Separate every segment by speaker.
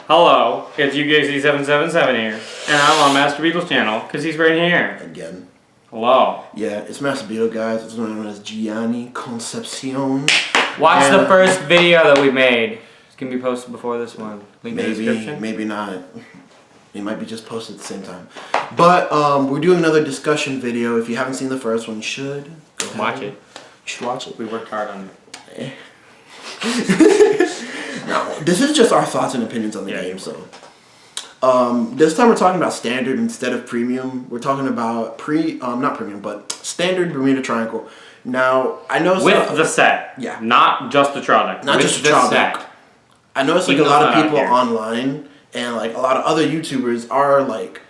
Speaker 1: Hello, it's UKC777 here, and I'm on Master Beetle's channel, because he's right here.
Speaker 2: Again.
Speaker 1: Hello.
Speaker 2: Yeah, it's Master Beetle, guys. It's known as Gianni Concepcion.
Speaker 1: Watch the first video that we made. It's going to be posted before this one. Link in the description.
Speaker 2: Maybe not. It might be just posted at the same time. But we're doing another discussion video. If you haven't seen the first one, you should. Go ahead.
Speaker 1: Watch it.
Speaker 2: You should watch it.
Speaker 1: We worked hard on it.
Speaker 2: No, this is just our thoughts and opinions on the game. So, this time we're talking about standard instead of premium. We're talking about not premium, but standard Bermuda Triangle. Now, I know
Speaker 1: with the set,
Speaker 2: yeah,
Speaker 1: not just the trial deck,
Speaker 2: not just the trial deck. I noticed like a lot of people online and like a lot of other YouTubers are like,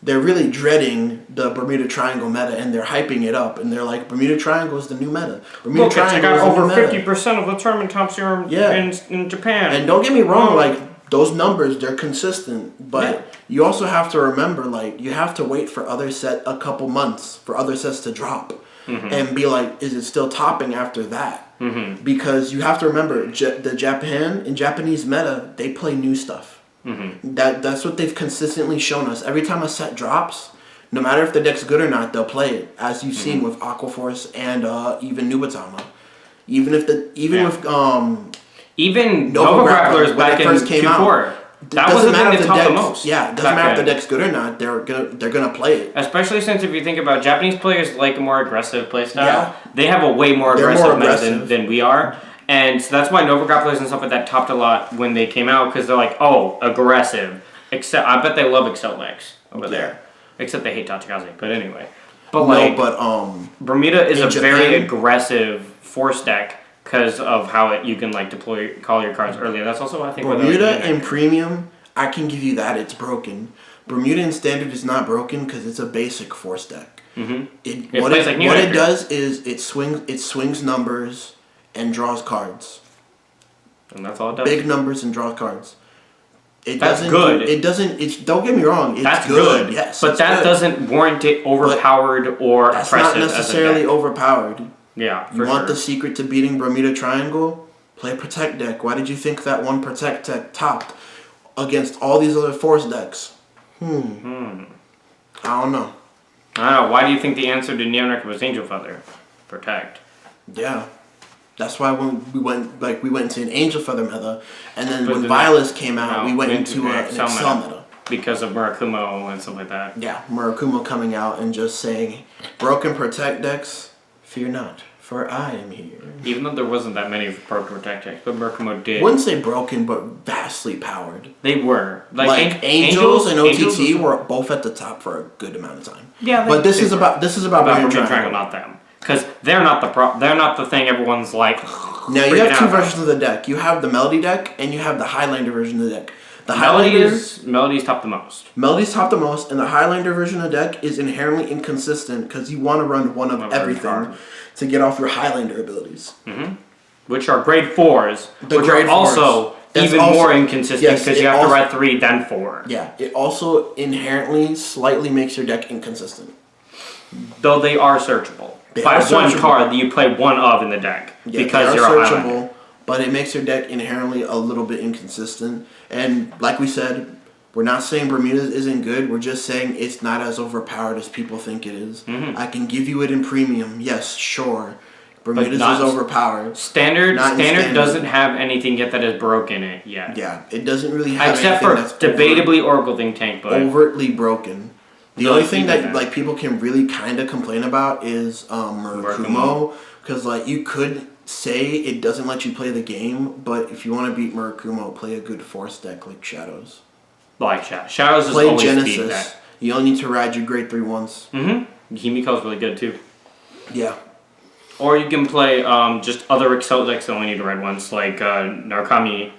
Speaker 2: they're really dreading the Bermuda Triangle meta and they're hyping it up and they're like, Bermuda Triangle is the new meta. Bermuda Triangle
Speaker 1: I got over 50% of the tournament top zero in Japan.
Speaker 2: And don't get me wrong, like those numbers, they're consistent, but you also have to remember, like, you have to wait for a couple months for other sets to drop and be like, is it still topping after that? Because you have to remember, in Japanese meta, they play new stuff. That's what they've consistently shown us. Every time a set drops, no matter if the deck's good or not, they'll play it, as you've seen with Aquaforce and even Nubatama. Even Nova Grapplers back in first came out. That wasn't the top the most. Yeah, it doesn't matter if the deck's good or not. They're gonna play it.
Speaker 1: Especially since if you think about Japanese players like a more aggressive playstyle. Yeah. They have a way more aggressive meta than we are. And so that's why Nova Grapplers and stuff like that topped a lot when they came out, because they're like, oh, aggressive. Except I bet they love Excel decks over there. Except they hate Tachikaze. But anyway. Bermuda is a very aggressive force deck because of how you can like call your cards earlier. That's also I think
Speaker 2: Bermuda in premium, I can give you that, it's broken. Bermuda in standard is not broken because it's a basic force deck. What it does is it swings numbers and draws cards.
Speaker 1: And that's all it does.
Speaker 2: Big numbers and draws cards. Don't get me wrong, it's good. Yes.
Speaker 1: But that doesn't warrant it overpowered or
Speaker 2: that's
Speaker 1: oppressive.
Speaker 2: That's not necessarily overpowered.
Speaker 1: Yeah,
Speaker 2: you want the secret to beating Bermuda Triangle? Play a Protect deck. Why did you think that one Protect deck topped against all these other Force decks? I don't know.
Speaker 1: Why do you think the answer to Neon was Angel Feather? Protect.
Speaker 2: Yeah. That's why when we went into an Angel Feather meta, and then when Violet came out, we went into an Excel meta.
Speaker 1: Because of Murakumo and stuff like that.
Speaker 2: Yeah, Murakumo coming out and just saying, broken Protect decks, fear not, for I am here.
Speaker 1: Even though there wasn't that many broken Protect decks, but Murakumo did.
Speaker 2: Wouldn't say broken, but vastly powered.
Speaker 1: They were.
Speaker 2: Like Angels and OTT were both at the top for a good amount of time.
Speaker 1: Yeah,
Speaker 2: but this is about Bermuda Triangle,
Speaker 1: not them. Because they're not the thing everyone's like.
Speaker 2: Now you have two versions of the deck. You have the Melody deck and you have the Highlander version of the deck. The
Speaker 1: Melody's top the most.
Speaker 2: Melody's top the most, and the Highlander version of the deck is inherently inconsistent because you want to run one of everything to get off your Highlander abilities.
Speaker 1: Which are grade 4s, which are also even more inconsistent because you have to ride 3 then 4.
Speaker 2: Yeah, it also inherently slightly makes your deck inconsistent.
Speaker 1: Though they are searchable. By one card that you play one of in the deck.
Speaker 2: Yeah, because you're searchable, but it makes your deck inherently a little bit inconsistent. And like we said, we're not saying Bermuda isn't good. We're just saying it's not as overpowered as people think it is. I can give you it in premium. Yes, sure. Bermuda's is overpowered.
Speaker 1: Standard doesn't have anything yet that is broken in it yet.
Speaker 2: Yeah, it doesn't really have
Speaker 1: except
Speaker 2: anything
Speaker 1: for debatably Oracle Think Tank, but
Speaker 2: overtly broken. The only thing that like people can really kind of complain about is Murakumo, because like you could say it doesn't let you play the game, but if you want to beat Murakumo, play a good force deck like Shadows.
Speaker 1: Like Shadows is
Speaker 2: play
Speaker 1: always
Speaker 2: Genesis.
Speaker 1: Beat that.
Speaker 2: You only need to ride your grade 3 once.
Speaker 1: Himiko's really good too.
Speaker 2: Yeah.
Speaker 1: Or you can play just other Excel decks that only need to ride once, like Narukami.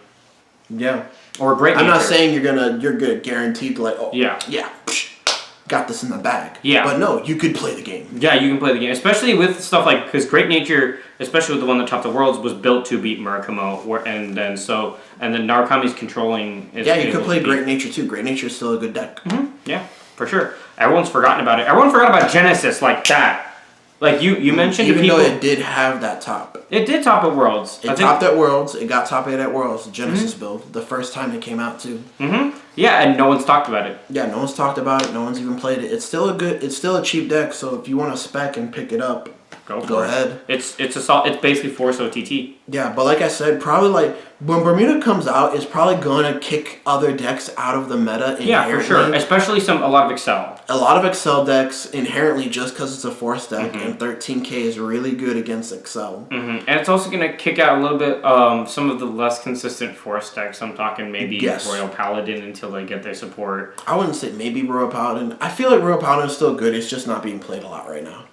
Speaker 2: Yeah.
Speaker 1: Or Great Nature.
Speaker 2: I'm not saying you're good guaranteed to like yeah. Got this in the bag. Yeah. But no, you could play the game.
Speaker 1: Yeah, you can play the game. Especially with stuff like, because Great Nature, especially with the one that topped the worlds, was built to beat Murakumo. And then Narukami's controlling is
Speaker 2: you could play Great Nature too. Great Nature is still a good deck.
Speaker 1: Yeah, for sure. Everyone's forgotten about it. Everyone forgot about Genesis like that. Like you mentioned,
Speaker 2: even though it did have that top.
Speaker 1: It did top at Worlds.
Speaker 2: It topped at Worlds. It got top 8 at Worlds. The Genesis build, the first time it came out too.
Speaker 1: Yeah, and no one's talked about it.
Speaker 2: Yeah, no one's talked about it. No one's even played it. It's still a cheap deck. So if you want to spec and pick it up, go ahead.
Speaker 1: It's basically Force OTT.
Speaker 2: Yeah, but like I said, probably like when Bermuda comes out, it's probably gonna kick other decks out of the meta.
Speaker 1: Yeah, for sure. Especially a lot of Excel.
Speaker 2: A lot of Excel decks inherently just because it's a Force deck, and 13K is really good against Excel.
Speaker 1: And it's also gonna kick out a little bit some of the less consistent Force decks. I'm talking maybe Royal Paladin until they get their support.
Speaker 2: I wouldn't say maybe Royal Paladin. I feel like Royal Paladin is still good. It's just not being played a lot right now.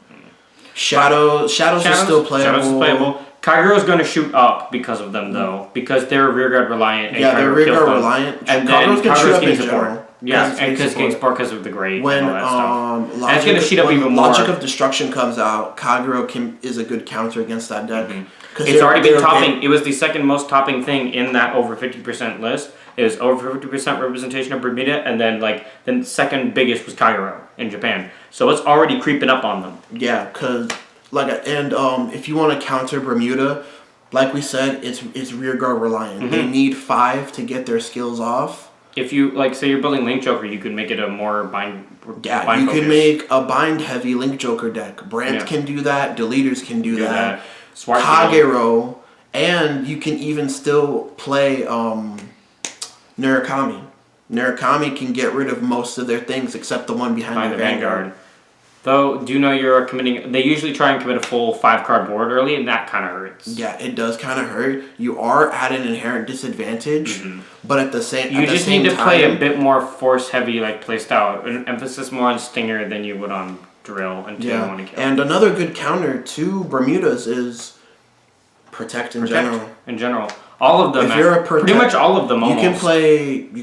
Speaker 2: Shadows is still playable.
Speaker 1: Shadows is playable. Kagero is going to shoot up because of them, though, because they're rearguard reliant.
Speaker 2: Yeah, they're rearguard reliant.
Speaker 1: And then Kagero's getting support. Yeah, and because it's getting support because of the great and all that stuff. And it's going to shoot up even more.
Speaker 2: Logic of Destruction comes out, Kagero is a good counter against that deck.
Speaker 1: It's already been topping. It was the second most topping thing in that over 50% list. It was over 50% representation of Bermuda, and then the second biggest was Kagero in Japan. So it's already creeping up on them.
Speaker 2: Yeah, because if you want to counter Bermuda, like we said, it's rearguard reliant. They need 5 to get their skills off.
Speaker 1: If you say you're building Link Joker, you can make it a more bind.
Speaker 2: Yeah, you can make a bind heavy Link Joker deck. Brant can do that. Deleters can do that. Kagero, and you can even still play Narukami. Narukami can get rid of most of their things except the one behind the Vanguard.
Speaker 1: Though, do you know you're committing... They usually try and commit a full 5-card board early, and that kind of hurts.
Speaker 2: Yeah, it does kind of hurt. You are at an inherent disadvantage, but at the same time...
Speaker 1: You just need to play a bit more force-heavy play style. An emphasis more on Stinger than you would on Drill until you want to kill.
Speaker 2: And another good counter to Bermudas is Protect in general.
Speaker 1: In general. All of them.
Speaker 2: If you're a
Speaker 1: pretty much all of them almost.
Speaker 2: You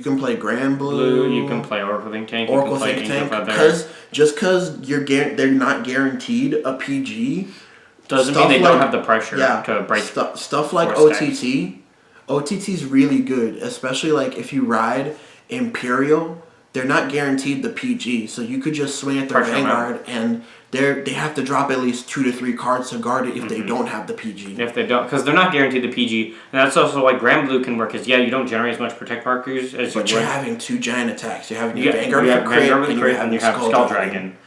Speaker 2: can play Grand Blue.
Speaker 1: You can play Oracle Think Tank.
Speaker 2: Oracle Think Tank. Because they're not guaranteed a PG.
Speaker 1: Doesn't mean they don't have the pressure to break
Speaker 2: stuff like OTT. OTT's really good, especially if you ride Imperial. They're not guaranteed the PG, so you could just swing at their Vanguard and they have to drop at least 2 to 3 cards to guard it if they don't have the PG.
Speaker 1: If they don't, because they're not guaranteed the PG, and that's also why Grand Blue can work. Because you don't generate as much protect markers as
Speaker 2: but you're having 2 giant attacks. You're having your Vanguard for crit,
Speaker 1: and you have Skull Dragon.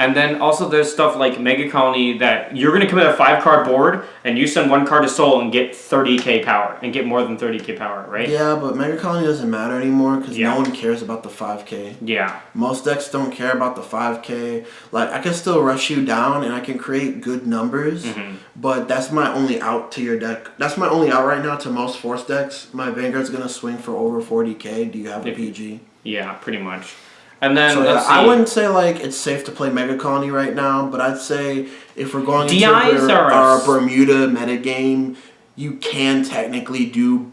Speaker 1: And then also there's stuff like Mega Colony that you're going to commit a 5-card board and you send 1 card to Soul and get 30k power and get more than 30k power, right?
Speaker 2: Yeah, but Mega Colony doesn't matter anymore because no one cares about the 5k.
Speaker 1: Yeah.
Speaker 2: Most decks don't care about the 5k. I can still rush you down and I can create good numbers, but that's my only out to your deck. That's my only out right now to most Force decks. My Vanguard's going to swing for over 40k. Do you have a PG?
Speaker 1: Yeah, pretty much. And then
Speaker 2: I wouldn't say it's safe to play Mega Colony right now, but I'd say if we're going into our Bermuda metagame, you can technically do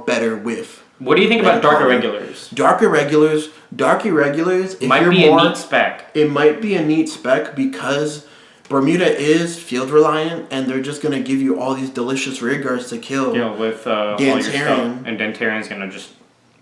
Speaker 2: better with.
Speaker 1: What do you think about Dark Irregulars?
Speaker 2: Dark Irregulars, if
Speaker 1: might be a neat spec.
Speaker 2: It might be a neat spec because Bermuda is field reliant, and they're just gonna give you all these delicious rearguards to kill.
Speaker 1: With Dantarian, and Dantarian's gonna just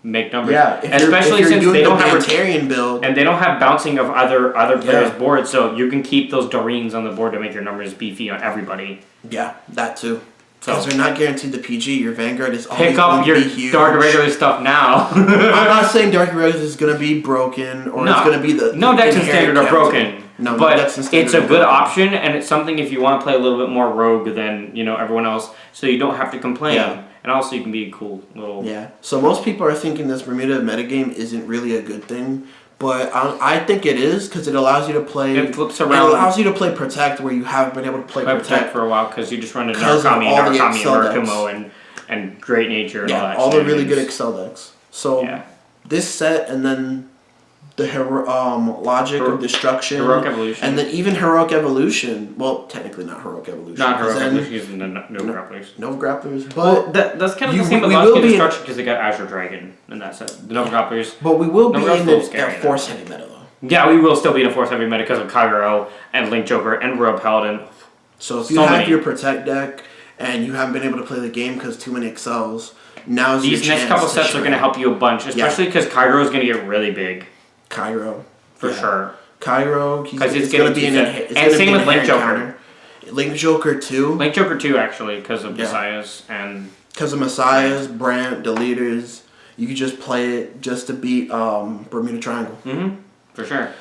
Speaker 1: make numbers.
Speaker 2: Yeah,
Speaker 1: especially since they don't have
Speaker 2: Dantarian build,
Speaker 1: and they don't have bouncing of other players' boards, so you can keep those Doreens on the board to make your numbers beefy on everybody.
Speaker 2: Yeah, that too. Because they're not guaranteed the PG. Your Vanguard is always
Speaker 1: pick up your Dark Irregular stuff now.
Speaker 2: I'm not saying Dark Irregular is going to be broken or it's going to be the
Speaker 1: decks in Standard are broken.
Speaker 2: No,
Speaker 1: but it's a good option, and it's something if you want to play a little bit more rogue than everyone else, so you don't have to complain. Yeah. And also, you can be a cool little...
Speaker 2: Yeah. So most people are thinking this Bermuda metagame isn't really a good thing, but I think it is because it allows you to play...
Speaker 1: It flips around.
Speaker 2: It allows you to play Protect where you haven't been able to play Protect
Speaker 1: for a while because you just run into Narukami and Murakumo and Great Nature and all that.
Speaker 2: All the really good Excel decks. So this set and then the Logic of Destruction.
Speaker 1: Heroic Evolution.
Speaker 2: And then even Heroic Evolution. Well, technically not Heroic Evolution.
Speaker 1: Not Heroic Evolution, using the Nova Grapplers.
Speaker 2: Nova Grapplers. But
Speaker 1: that's kind of the same with Logic of Destruction because they got Azure Dragon in that set. The Nova Grapplers.
Speaker 2: But we will be in the Force Heavy meta though.
Speaker 1: Yeah, we will still be in a Force Heavy meta because of Kagero and Link Joker and Royal Paladin.
Speaker 2: So if you have your Protect deck and you haven't been able to play the game because too many Excels, now's your chance.
Speaker 1: These next couple sets are going to help you a bunch, especially because Kagero is going to get really big.
Speaker 2: Kagero.
Speaker 1: For sure.
Speaker 2: Cairo,
Speaker 1: because
Speaker 2: it's gonna be
Speaker 1: and same with Link Joker.
Speaker 2: Link Joker 2.
Speaker 1: Link Joker 2 actually, because of Messiahs and.
Speaker 2: Because of Messiahs, Brant, Deleters, you could just play it just to beat Bermuda Triangle.
Speaker 1: Mm-hmm. For sure.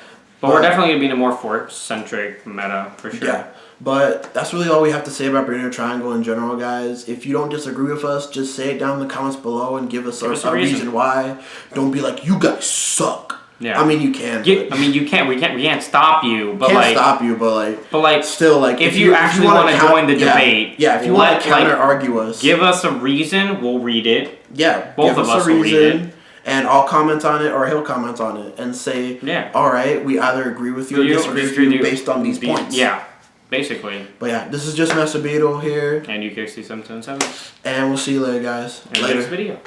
Speaker 1: But we're definitely going to be in a more Fort-centric meta, for sure.
Speaker 2: Yeah. But that's really all we have to say about Bermuda Triangle in general, guys. If you don't disagree with us, just say it down in the comments below and give us a reason why. Don't be like, you guys suck.
Speaker 1: Yeah.
Speaker 2: I mean, you can.
Speaker 1: you can't. We can't stop you. But
Speaker 2: stop you. But still, like,
Speaker 1: if you actually want to join the debate,
Speaker 2: if you want to counter argue us,
Speaker 1: give us a reason. We'll read it.
Speaker 2: Yeah,
Speaker 1: both of us will read it,
Speaker 2: and I'll comment on it, or he'll comment on it, and say, all right, we either agree with you or disagree with you based on these points.
Speaker 1: Yeah, basically.
Speaker 2: But yeah, this is just Master Beetle here,
Speaker 1: and UKC777,
Speaker 2: and we'll see you later, guys.
Speaker 1: In the next video.